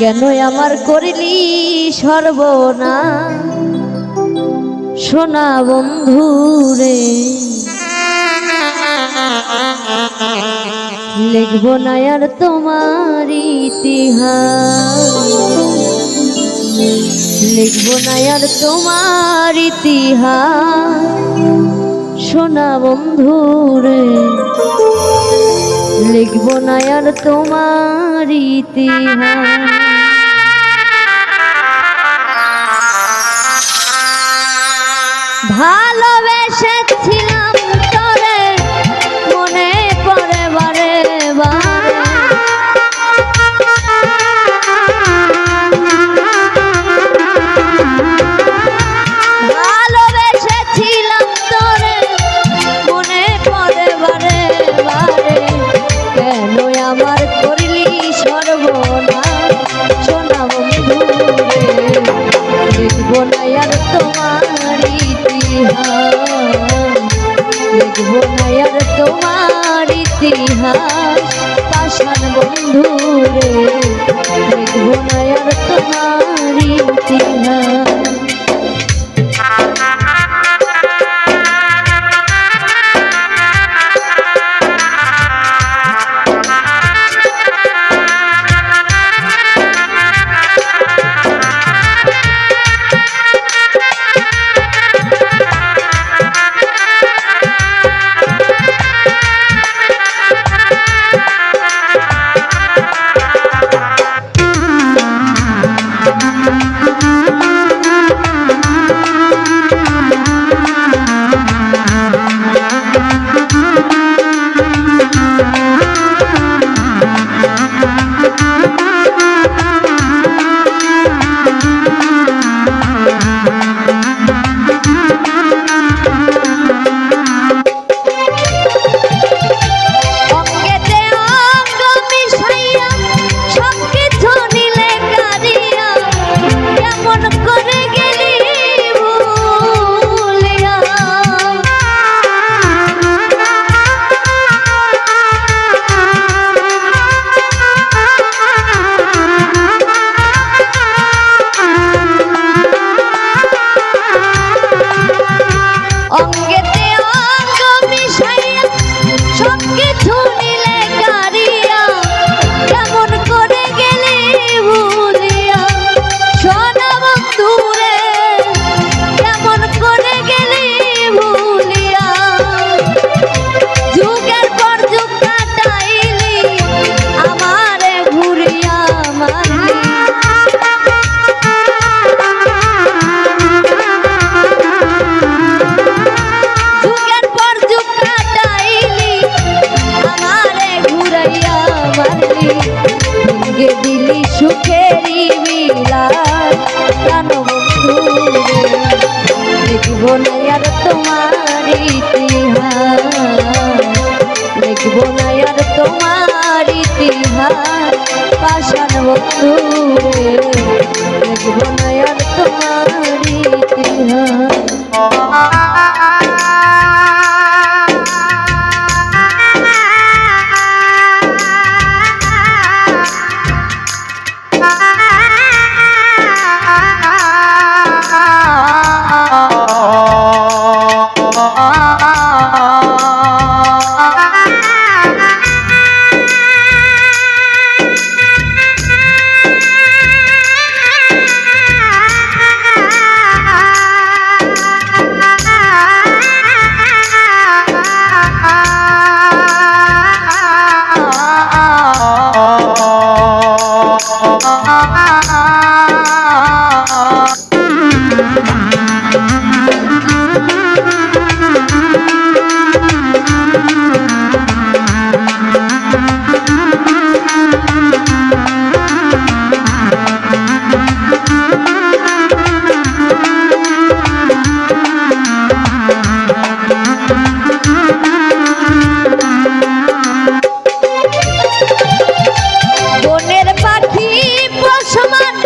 কেন আমার করিলি সর্বনাশ সোনা বন্ধু রে লিখব না আর তোমার ইতিহাস লিখব না আর তোমার ইতিহাস সোনা বন্ধু রে লিখব না আর তোমার ইতিহাস ভালোবেসেছিলাম তোরে মনে পড়ে বারে বারে ভালোবেসেছিলাম তোরে মনে পড়ে বারে বারে কেন আমার করলি সর্বনাশ সোনা বন্ধু রে লিখব না আর তোমার লিখব না আর তোমার ইতিহাস পাষাণ বন্ধু রে লিখব না আর তোমার ইতিহাস দিলি সুখেরি বিলাস প্রাণ বন্ধু লিখব না আর তোমার ইতিহাস লিখব না আর তোমার ইতিহাস পাষাণ বন্ধু লিখব না আর তোমার ইতিহাস বনের পাখি প্রসমান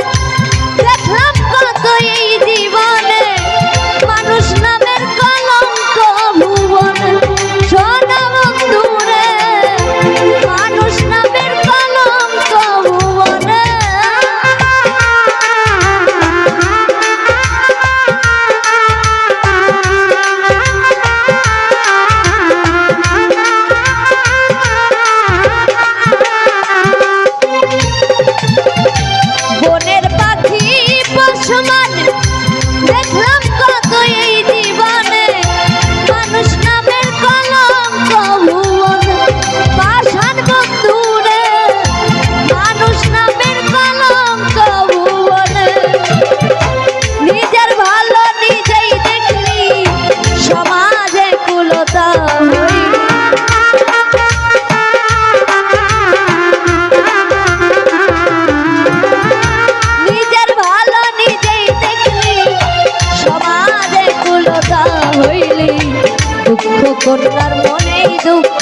কন্যার মনেই দুঃখ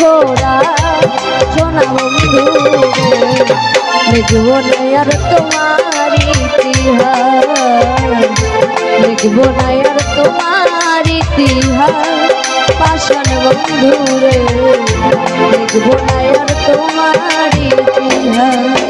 সোনা বন্ধু লিখব না আর তোমার ইতিহাস লিখব না আর তোমার ইতিহাস পাষাণ বন্ধু রে লিখব না আর তোমার ইতিহাস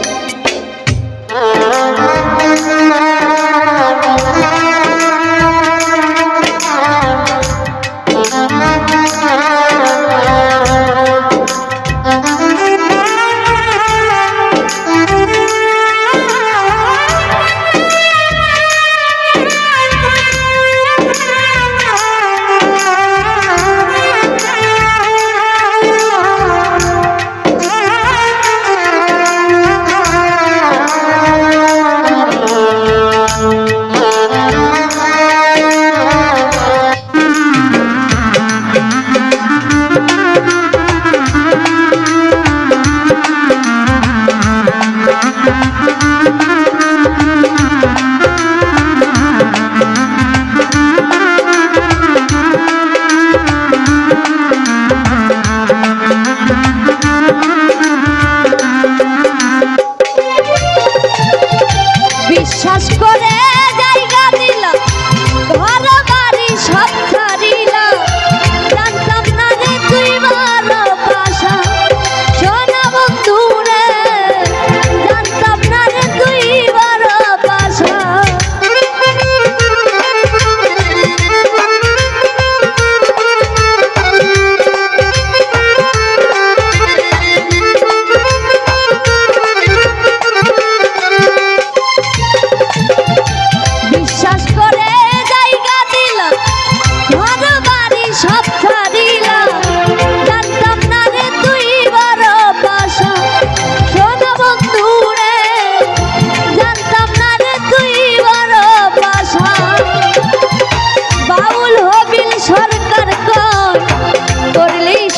বিশ্বাস করে জায়গা দিল ঘর বাড়ি সব ছাড়িল জানতাম না রে তুই বড় পাশা সোনা বন্ধু রে জানতাম না রে তুই বড় পাশা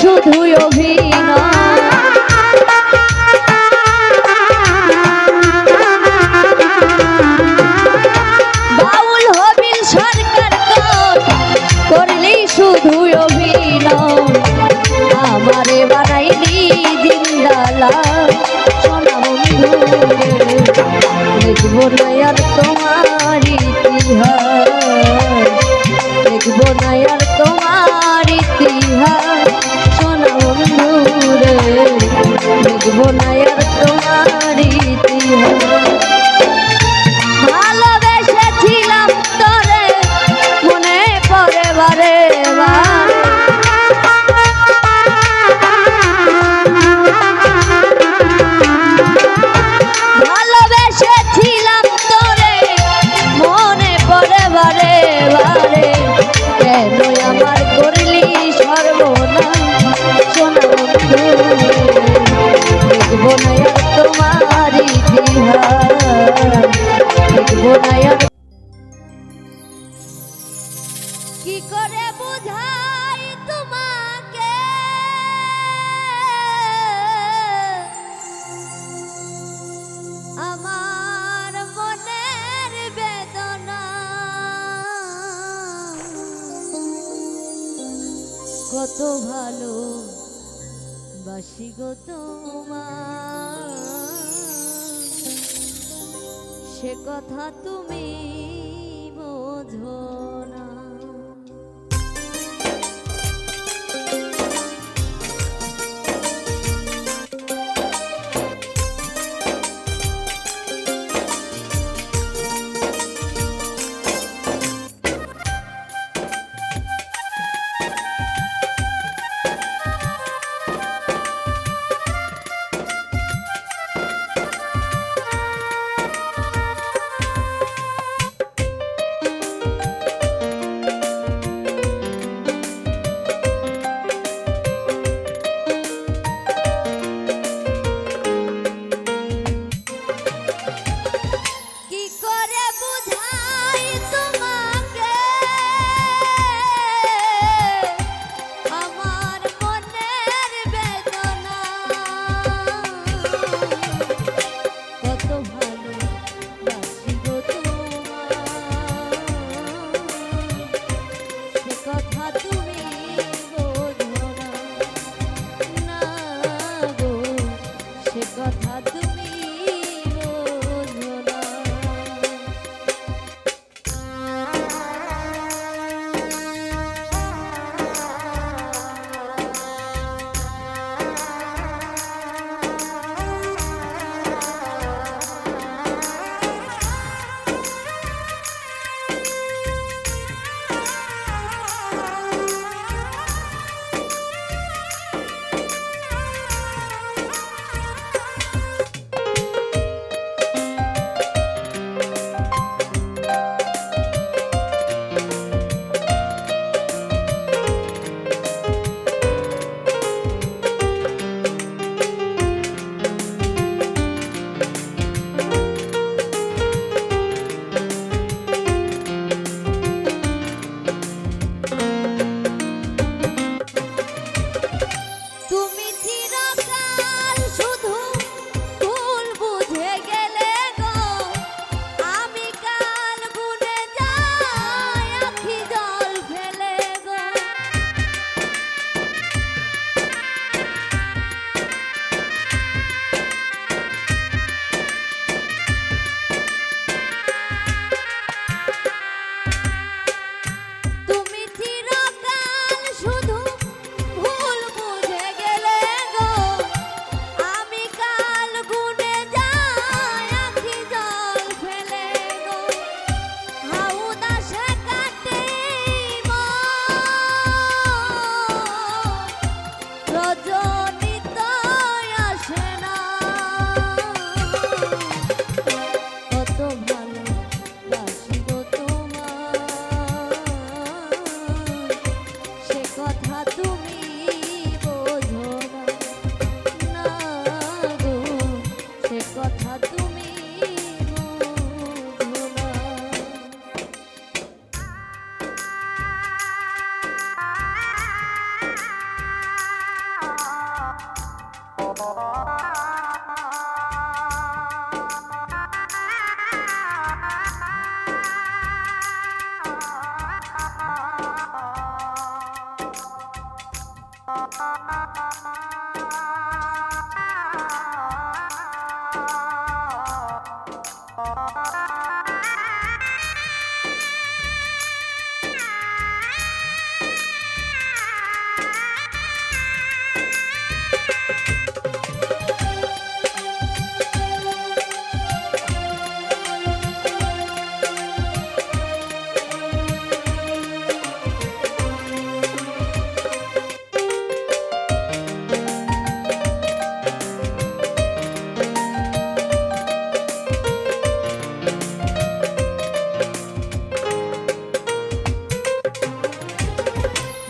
শুধুই অভিনয় বাউল হবিল সরকার করলেই শুধুই অভিনয় আমারে বানাইলি জিন্দালা সোনা বন্ধু লিখব না আর তোমার ইতিহাস লিখব না আর তোমার ইতিহাস লিখব না আর তোমার ইতিহাস ভালোবেসেছিলাম তোরে মনে পড়ে বারে ভালোবেসেছিলাম তোরে মনে পড়ে বারে বারে কেন আমার করলি সর্বনাশ সোনা বন্ধু লিখব না আর তোমার ইতিহাস লিখব না আর কি করে বুঝাই তোমাকে আমার মনের বেদনা কত ভালো বাসি গো তোমার সে কথা তুমি বোঝো না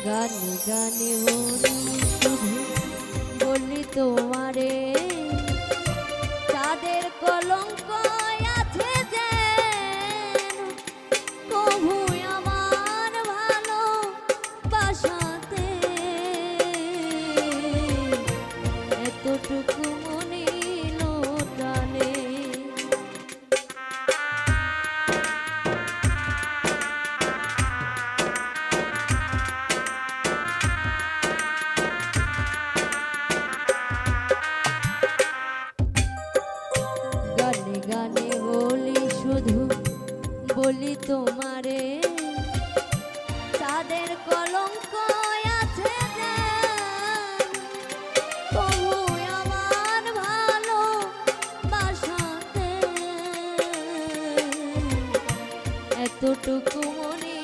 গানে গানে বলি শুধু বলি তোমারে চাঁদের কলঙ্ক আছে যেন কভু আমার ভালো বাসাতে এতটুকু মনে টানে গানে গানে বলি শুধু বলি তোমারে চাঁদের কলঙ্ক আছে তবু আমার ভালো বাসাতে এতটুকু মনে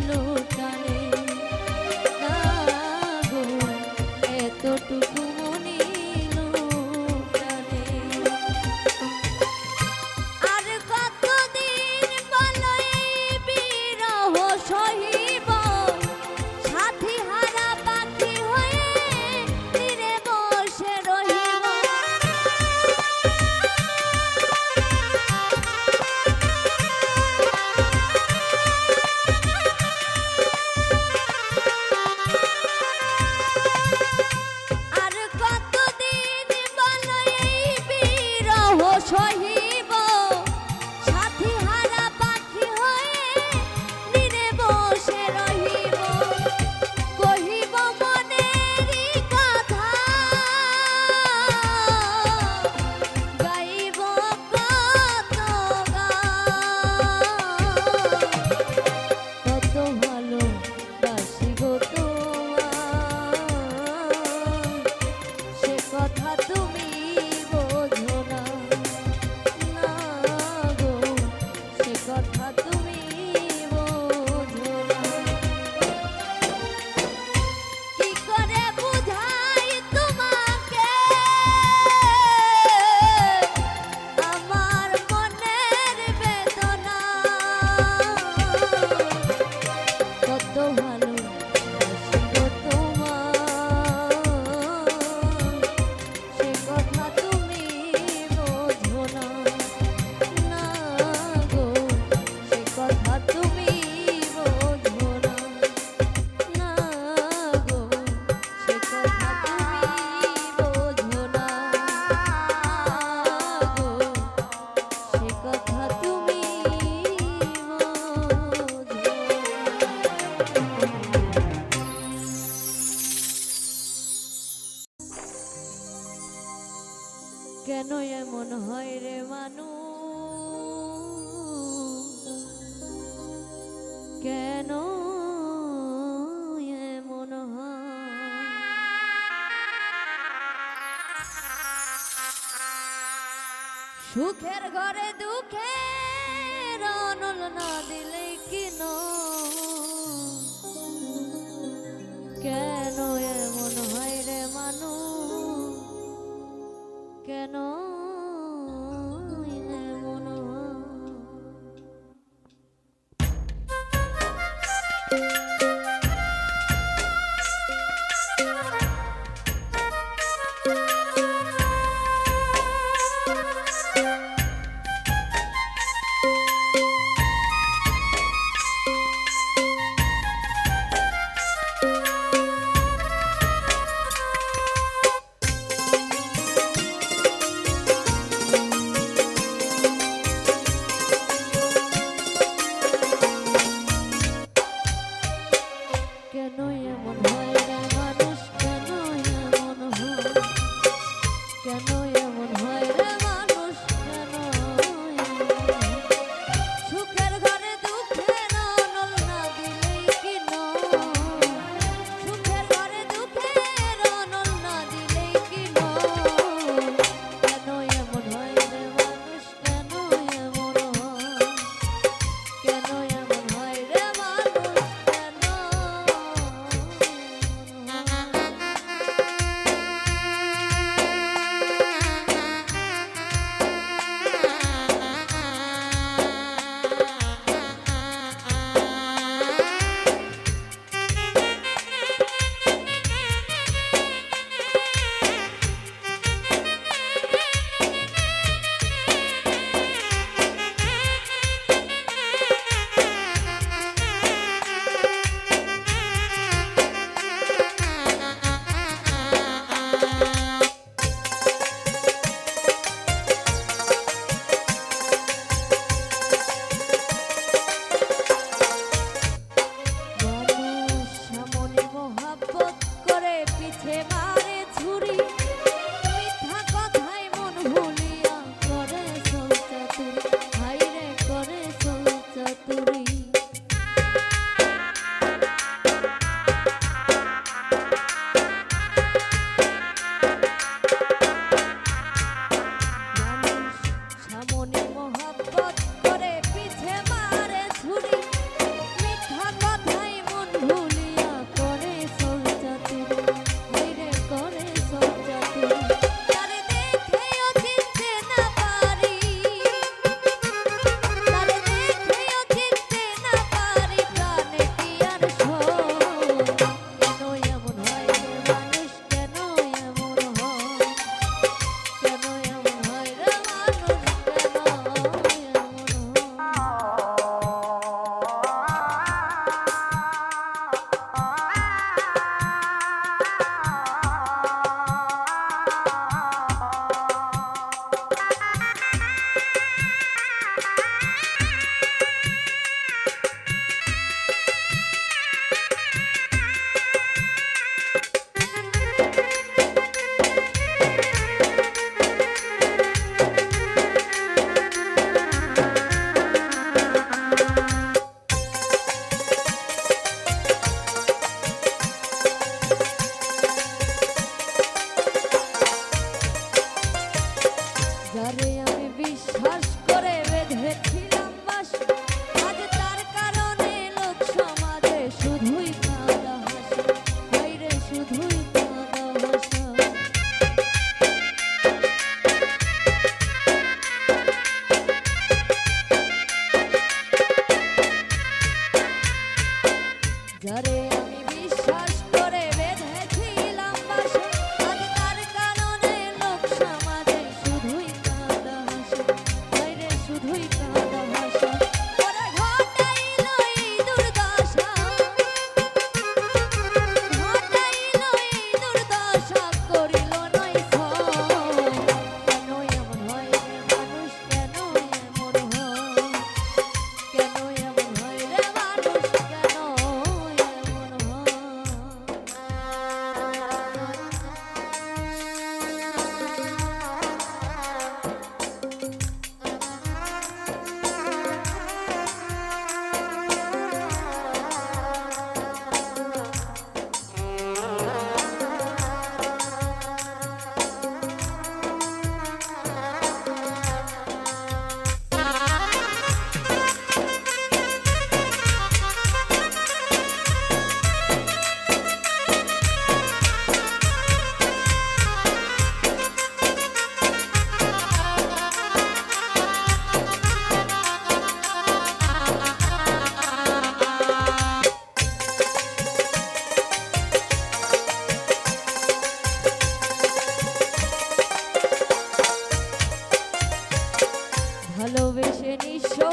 লোটানে না গো এতটুকু মনে সহিব সাথী হারা পাখি হয়ে নীরে বসে রহিব কহিব মনেরই কথা গাইব কত কত ভালো বাসি গো তোমার সে কথা তুমি বোঝো না কথা তুমি বোঝো না কি করে বুঝাই তোমাকে আমার মনের বেদনা কত ভালো তোমার সে কথা তুমি বোঝো না কথা তুমি বোঝো না না গো সে কথা তুমি বোঝো না গো সে কথা তুমি কেন এমন হয় রে মানুষ কেন এমন সুখের ঘরে দুঃখের অনল না দিলে কিন কেন এমন হয় রে মানুষ কেন এমন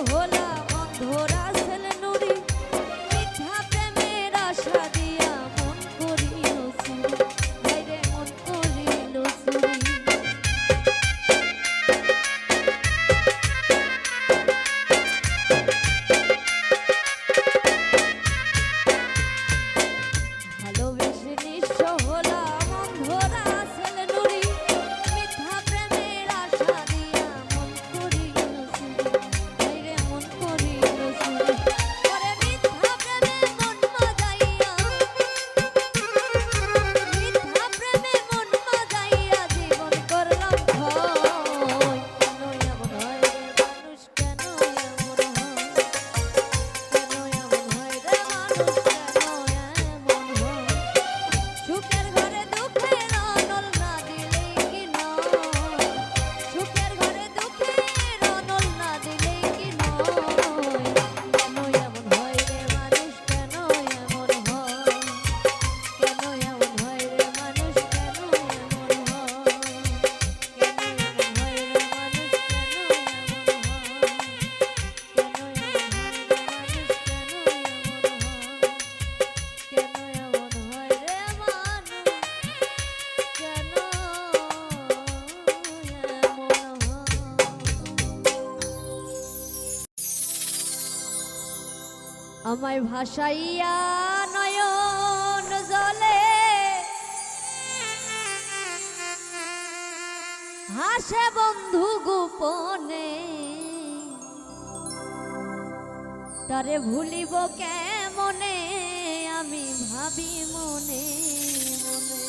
হলাম অন্ধরা ছেলে নুরি মিথ্যা প্রেমের আশা দিয়া মন করিল চুরি হায়রে মন করিল চুরি ভালোবেসে নিঃস্ব হলাম অন্ধরা ছেলে নুরি মিথ্যা প্রেমের আশা দিয়া মন করিল চুরি হায়রে মন করিল চুরি ওরে মিথ্যা প্রেমে মন মাজাইয়া মিথ্যা প্রেমে মন মাজাইয়া জীবন করলাম ভয় কেন এমন হয় রে মানুষ কেন এমন হয় কেন এমন হয় রে মানুষ কেন এমন হয় সুখের ঘরে দুঃখের অনল না দিলেই কি নয় সুখের ঘরে দুঃখের অনল না দিলেই কি নয় কেন এমন হয় রে মানুষ কেন এমন হয় কেন এমন হয় রে মানুষ কেন এমন হয় কেন এমন হয় রে মানুষ কেন এমন হয় কেন এমন হয় রে আমায় ভাসাইয়া নয়ন জলে হাসে বন্ধু গোপনে তারে ভুলিব কেমনে আমি ভাবি মনে মনে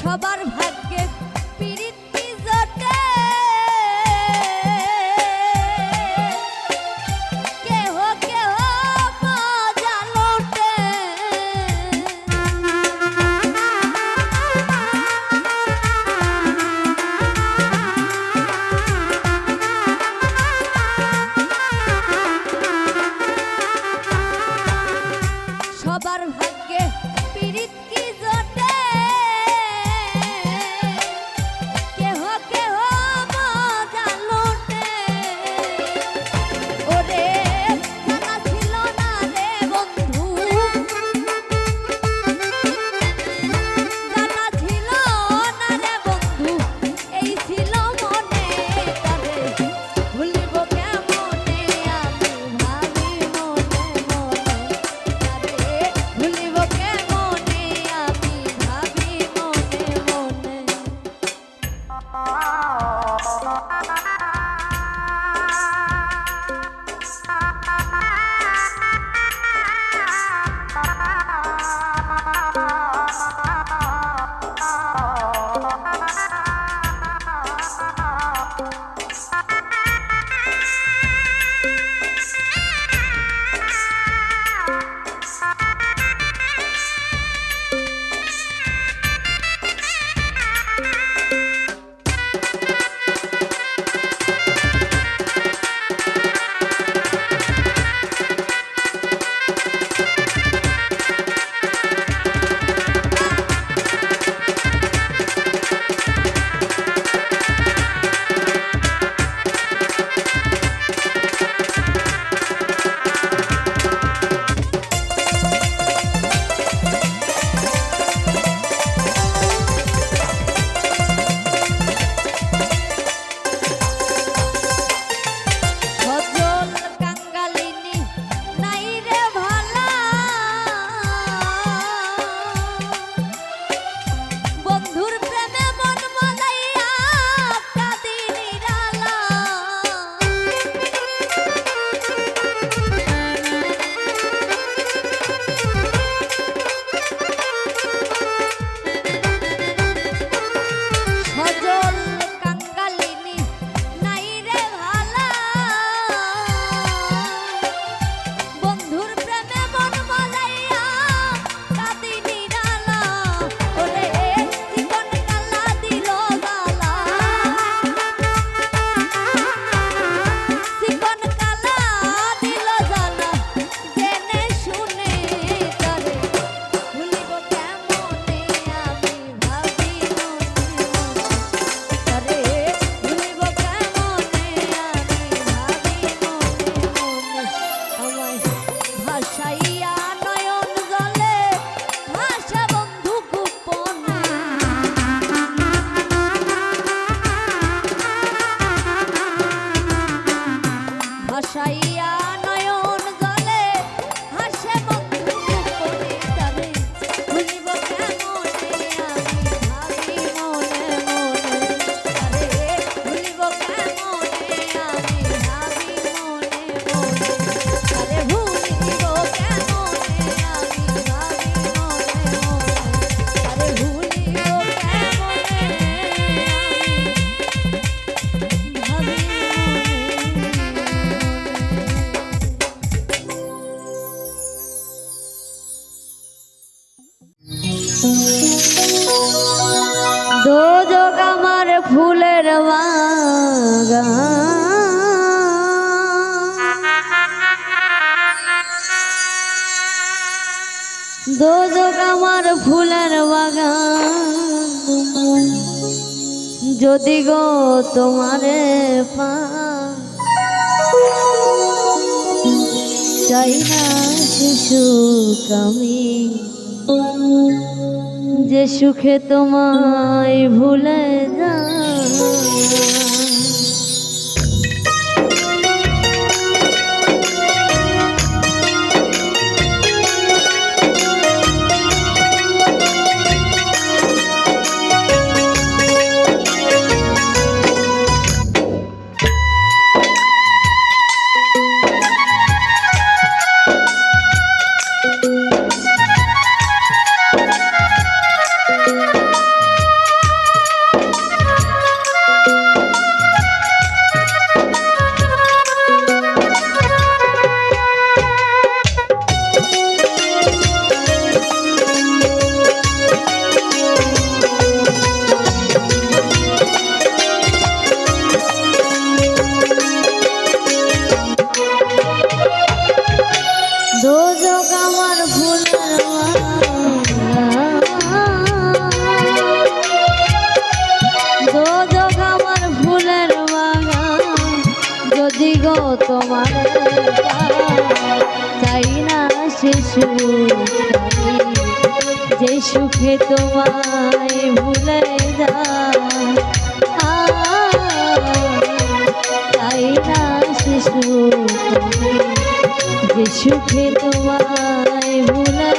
সবার ভাগ্যে পিরিতি জোটে কেহ কেহ মজা লোটে সবার ভাগ্যে পিরিত কি জোটে কেহ কেহ মজা লোটে ওরে জানা ছিল না রে বন্ধু জানা ছিল না রে বন্ধু এই ছিল মনে তবে ভুলিব কেমনে আমি ভাবি মনে মনে ভুলিব কেমনে আমি ভাবি মনে মনে সজল কাঙ্গালিনী নাই রে ভালা বন্ধুর প্রেমে মন মজাইয়া কাঁদি নিরালা সজল কাঙ্গালিনী নাই রে ভালা বন্ধুর প্রেমে মন মজাইয়া কাঁদি নিরালা ওরে জীবন কালা দিল গালা জীবন কালা দিল জালা জেনে শুনে তারে ভুলিব কেমনে আমি ভাবি মনে তারে ভুলিব কেমনে আমি ভাবি মনে আমায় ভাসাইয়া নয়ন জলে ভাষা বন্ধু গোপনে ভাসাইয়া নয়ন জলে হাসে বন্ধু গোপনে তারে ভুলিব কেমনে আমি ভাবি মনে মনে তারে ভুলিব কেমনে আমি ভাবি মনে মনে তারে ভুলিব কেমনে আমি ভাবি মনে মনে তারে ভুলিব কেমনে আমি ভাবি দোজক আমার ফুলের বাগান দোজক আমার ফুলের বাগান যদি গো তোমারে পা চাই না শিশু কামি যে সুখে তোমায় ভুলে যা তোমার চাই না সে সুখ আমি যে সুখে তোমায় ভুলে যায় চাই না সে সুখ আমি যে সুখে তোমায় ভুলে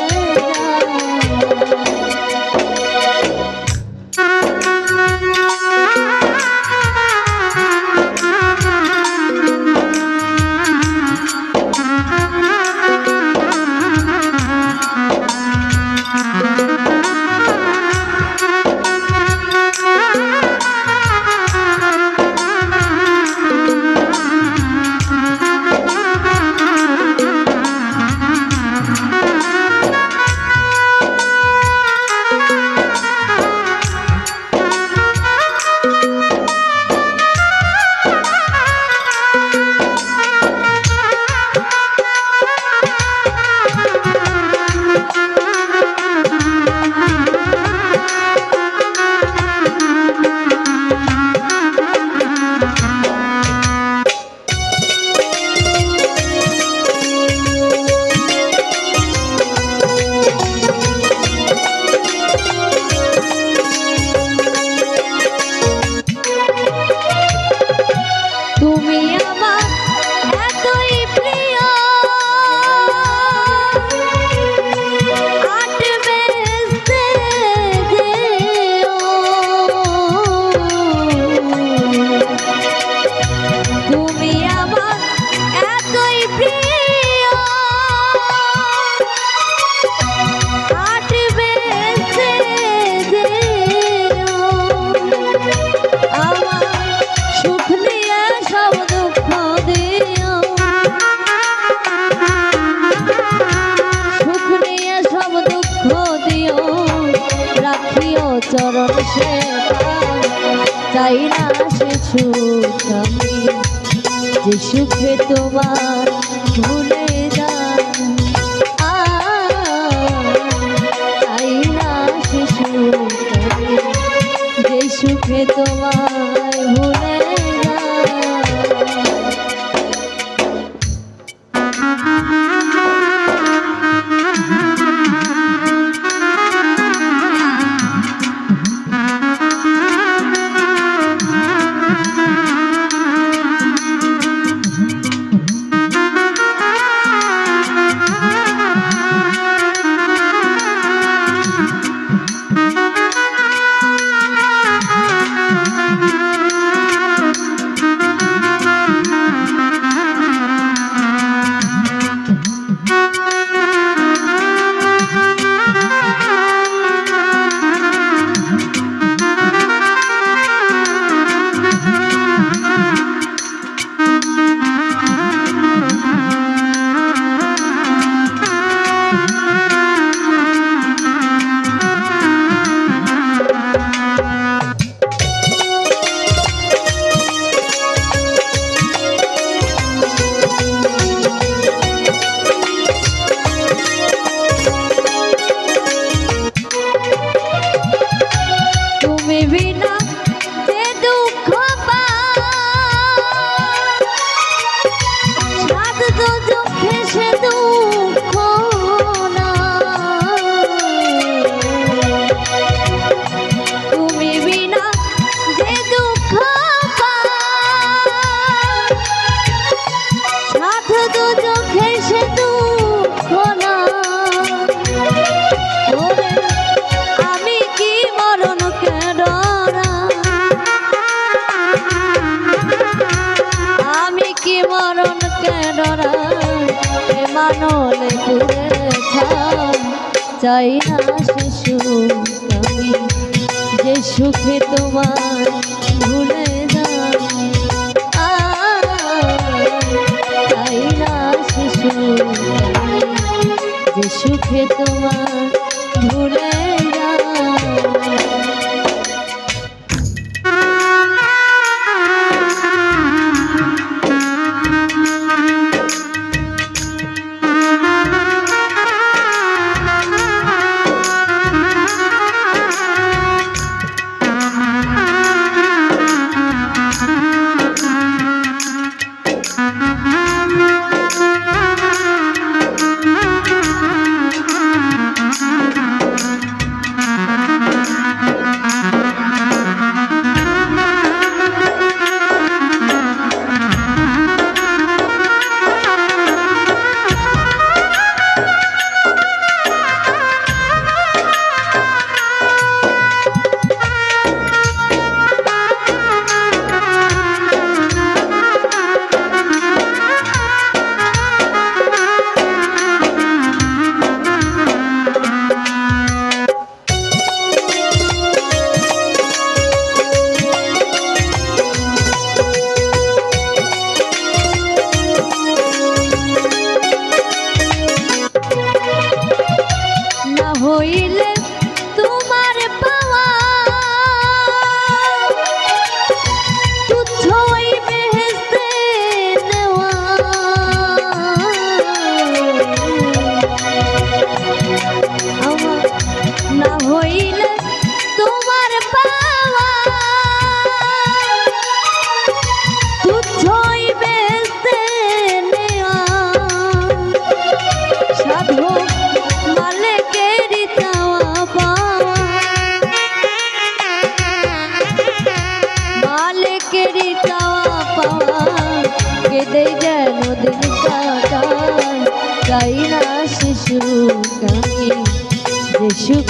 চরণ সে চাই না সে সুখ আমি যে সুখে তোমার ভুলে চাই না সে সুখ আমি যে সুখে তোমার ভুলে মানলে পুরে চাই না সে সুখ আমি যে সুখে তোমার ভুলে চাই না সে সুখ আমি যে সুখে তোমার ভুলে Uh-huh.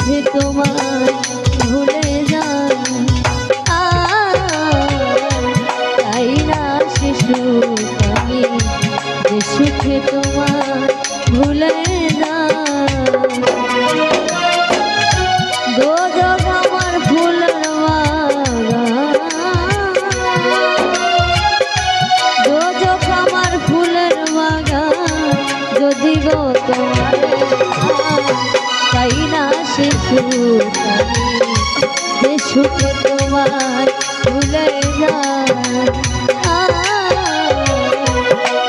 সুখে তোমায় ভুলে যায় তাই না সে সুখ আমি যে সুখে তোমায় ভুলে যায় দোজখ আমার ফুলের বাগান দোজখ আমার ফুলের বাগান যদি গো তোমার তাই না সে সুখ আমি যে সুখে তোমায় ভুলে যায়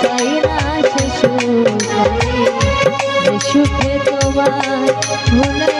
তাই না সে সুখ আমি যে সুখে তোমায় ভুলে